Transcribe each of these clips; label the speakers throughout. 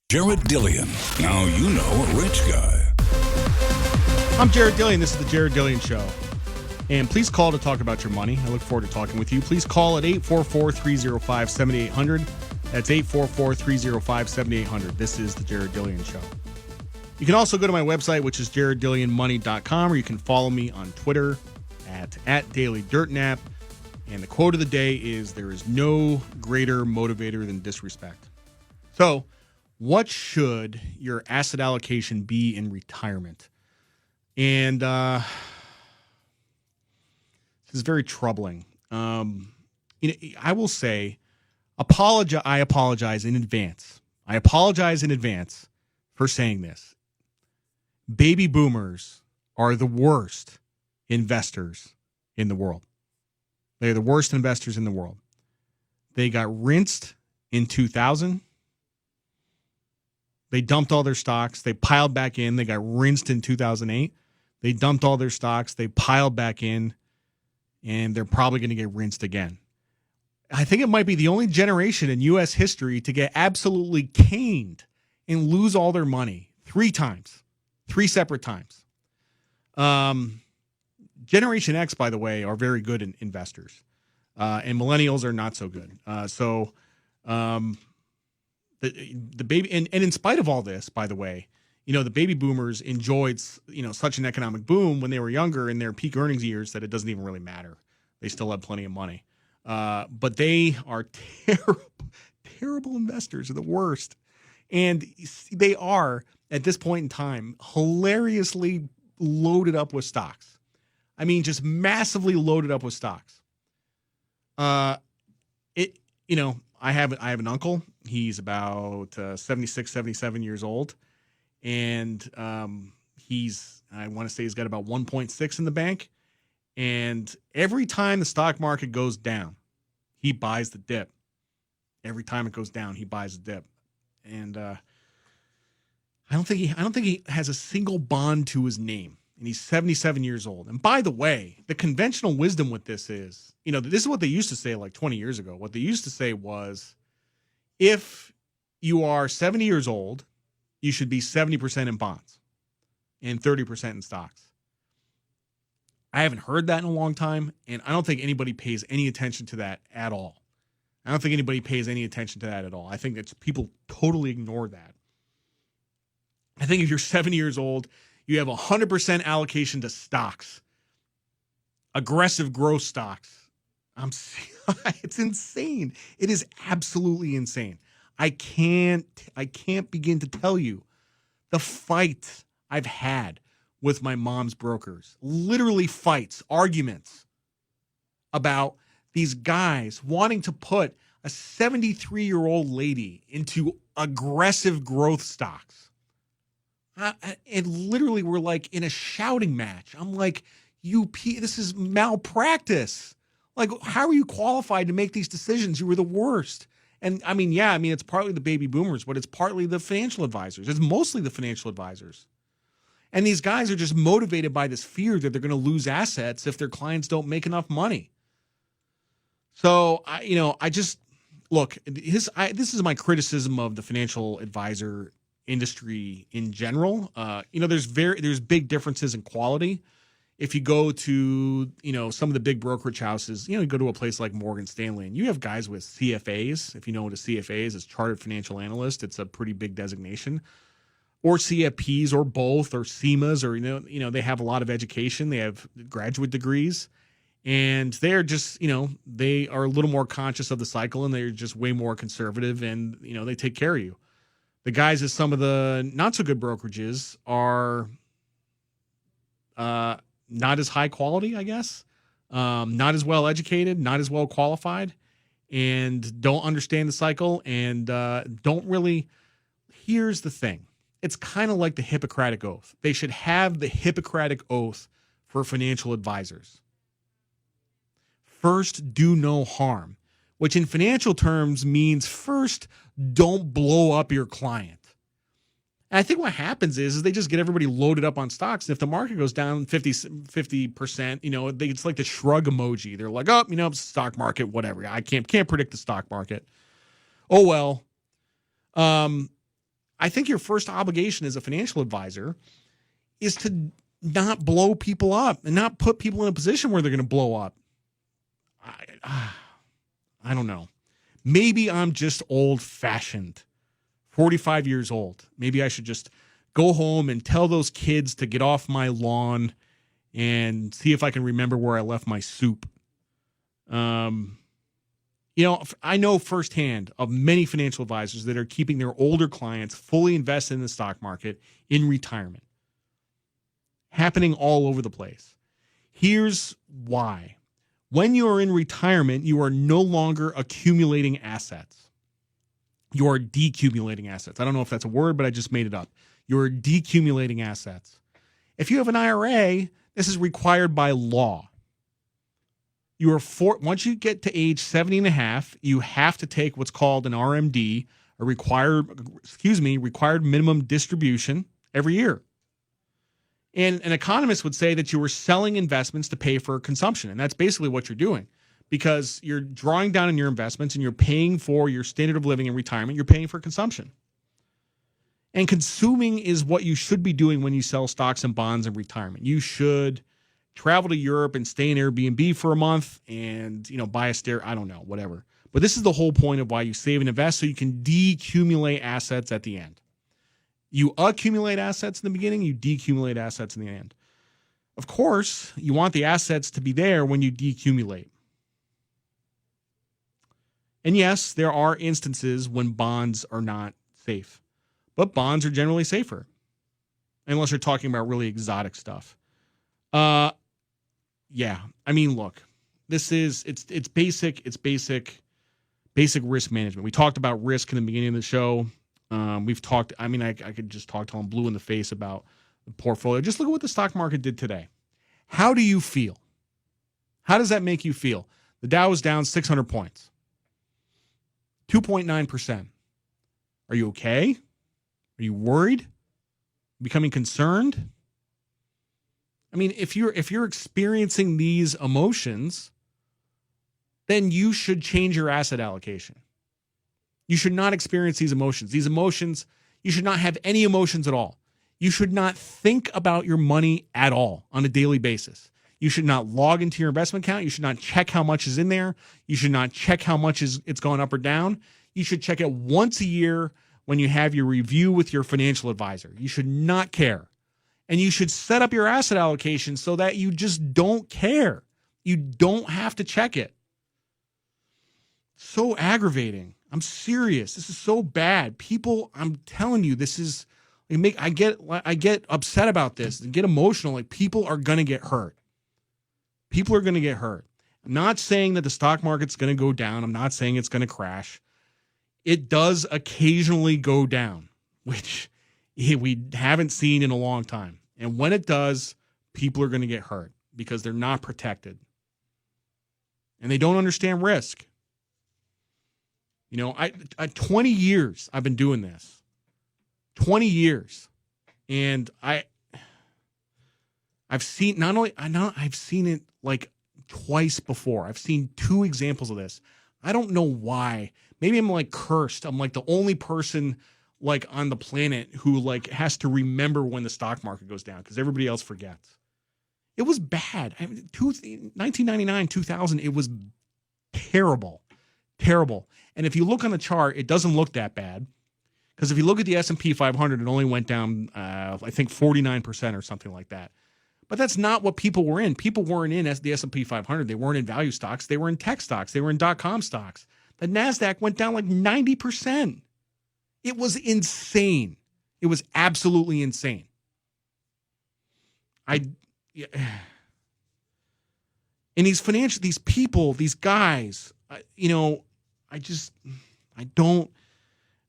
Speaker 1: Jared Dillian. Now you know a rich guy.
Speaker 2: I'm Jared Dillian. This is the Jared Dillian Show. And please call to talk about your money. I look forward to talking with you. Please call at 844-305-7800. That's 844-305-7800. This is the Jared Dillian Show. You can also go to my website, which is jareddillianmoney.com, or you can follow me on Twitter at DailyDirtNap. And the quote of the day is, there is no greater motivator than disrespect. So, what should your asset allocation be in retirement? And this is very troubling. I will say, I apologize in advance. I apologize in advance for saying this. Baby boomers are the worst investors in the world. They're the worst investors in the world. They got rinsed in 2000. They dumped all their stocks. They piled back in. They got rinsed in 2008. They dumped all their stocks. They piled back in. And they're probably going to get rinsed again. I think it might be the only generation in U.S. history to get absolutely caned and lose all their money 3 times, 3 separate times. Generation X, by the way, are very good investors, and millennials are not so good. The baby, and in spite of all this, by the way, the baby boomers enjoyed, such an economic boom when they were younger in their peak earnings years that it doesn't even really matter. They still have plenty of money. But they are terrible investors. Are the worst. And they are, at this point in time, hilariously loaded up with stocks. I mean, just massively loaded up with stocks. I have an uncle. He's about 76, 77 years old. And I want to say he's got about 1.6 in the bank. And every time the stock market goes down, he buys the dip. Every time it goes down, he buys the dip. And I don't think he has a single bond to his name. And he's 77 years old. And by the way, the conventional wisdom with this is, this is what they used to say like 20 years ago. What they used to say was, if you are 70 years old, you should be 70% in bonds and 30% in stocks. I haven't heard that in a long time, and I don't think anybody pays any attention to that at all. I think that people totally ignore that. I think if you're 70 years old, you have 100% allocation to stocks, aggressive growth stocks. It's insane. It is absolutely insane. I can't begin to tell you the fight I've had with my mom's brokers. Literally fights, arguments about these guys wanting to put a 73-year-old lady into aggressive growth stocks. And literally we're like in a shouting match. I'm like, this is malpractice. Like, how are you qualified to make these decisions? You were the worst. And it's partly the baby boomers, but it's partly the financial advisors. It's mostly the financial advisors. And these guys are just motivated by this fear that they're going to lose assets if their clients don't make enough money. So, this is my criticism of the financial advisor industry in general. There's big differences in quality. If you go to, some of the big brokerage houses, you go to a place like Morgan Stanley, and you have guys with CFAs. If you know what a CFA is, Chartered Financial Analyst. It's a pretty big designation. Or CFPs, or both, or CIMAs, or, they have a lot of education. They have graduate degrees. And they're just, they are a little more conscious of the cycle, and they're just way more conservative, and, they take care of you. The guys at some of the not-so-good brokerages are not as high quality, I guess, not as well educated, not as well qualified, and don't understand the cycle, and don't really. Here's the thing. It's kind of like the Hippocratic Oath. They should have the Hippocratic Oath for financial advisors. First, do no harm, which in financial terms means first, don't blow up your client. And I think what happens is they just get everybody loaded up on stocks. And if the market goes down 50%, it's like the shrug emoji. They're like, stock market, whatever. I can't predict the stock market. Oh, well. I think your first obligation as a financial advisor is to not blow people up and not put people in a position where they're going to blow up. I don't know. Maybe I'm just old-fashioned, 45 years old. Maybe I should just go home and tell those kids to get off my lawn and see if I can remember where I left my soup. I know firsthand of many financial advisors that are keeping their older clients fully invested in the stock market in retirement. Happening all over the place. Here's why. When you are in retirement, you are no longer accumulating assets. You are decumulating assets. I don't know if that's a word, but I just made it up. You're decumulating assets. If you have an IRA, this is required by law. Once you get to age 70 and a half, you have to take what's called an RMD, a required minimum distribution every year. And an economist would say that you were selling investments to pay for consumption. And that's basically what you're doing, because you're drawing down on your investments and you're paying for your standard of living in retirement. You're paying for consumption. And consuming is what you should be doing when you sell stocks and bonds in retirement. You should travel to Europe and stay in Airbnb for a month and, buy a I don't know, whatever. But this is the whole point of why you save and invest, so you can decumulate assets at the end. You accumulate assets in the beginning, you decumulate assets in the end. Of course, you want the assets to be there when you decumulate. And yes, there are instances when bonds are not safe, but bonds are generally safer, unless you're talking about really exotic stuff. Yeah, I mean, look, it's basic risk management. We talked about risk in the beginning of the show. I could just talk till I'm blue in the face about the portfolio. Just look at what the stock market did today. How do you feel? How does that make you feel? The Dow was down 600 points, 2.9%. Are you okay? Are you worried? Becoming concerned? I mean, if you're experiencing these emotions, then you should change your asset allocation. You should not experience these emotions. These emotions, you should not have any emotions at all. You should not think about your money at all on a daily basis. You should not log into your investment account. You should not check how much is in there. You should not check how much it's gone up or down. You should check it once a year when you have your review with your financial advisor. You should not care. And you should set up your asset allocation so that you just don't care. You don't have to check it. So aggravating. I'm serious. This is so bad. People, I'm telling you, this is, I get upset about this and get emotional. Like, people are going to get hurt. People are going to get hurt. I'm not saying that the stock market's going to go down. I'm not saying it's going to crash. It does occasionally go down, which we haven't seen in a long time. And when it does, people are going to get hurt because they're not protected. And they don't understand risk. I 20 years I've been doing this. 20 years. And I've seen I've seen it like twice before. I've seen two examples of this. I don't know why. Maybe I'm like cursed. I'm like the only person like on the planet who like has to remember when the stock market goes down, because everybody else forgets. It was bad. 1999, 2000, it was terrible. Terrible. And if you look on the chart, it doesn't look that bad. Because if you look at the S&P 500, it only went down, I think, 49% or something like that. But that's not what people were in. People weren't in the S&P 500. They weren't in value stocks. They were in tech stocks. They were in .com stocks. The NASDAQ went down like 90%. It was insane. It was absolutely insane. And these people, these guys, it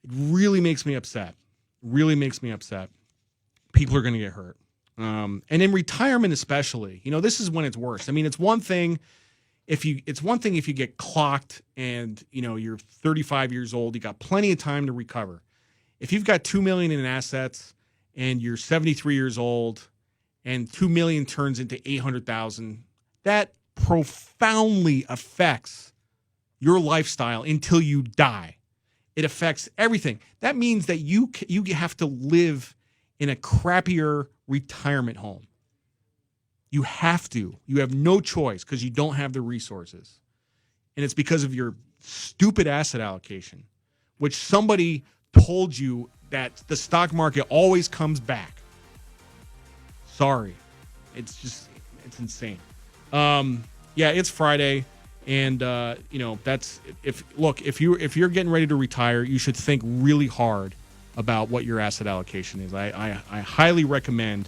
Speaker 2: really makes me upset. Really makes me upset. People are going to get hurt. And in retirement especially, this is when it's worse. I mean, it's one thing if you get clocked and, you're 35 years old, you got plenty of time to recover. If you've got $2 million in assets and you're 73 years old and $2 million turns into $800,000, that profoundly affects your lifestyle until you die. It affects everything. That means that you have to live in a crappier retirement home. You have to. You have no choice because you don't have the resources. And it's because of your stupid asset allocation, which somebody told you that the stock market always comes back. Sorry. It's insane. Yeah, it's Friday. And that's if you're getting ready to retire, you should think really hard about what your asset allocation is. I highly recommend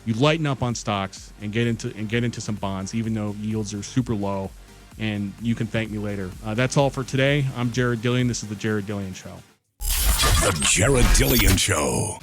Speaker 2: you lighten up on stocks and get into some bonds, even though yields are super low. And you can thank me later. That's all for today. I'm Jared Dillian. This is the Jared Dillian Show.
Speaker 1: The Jared Dillian Show.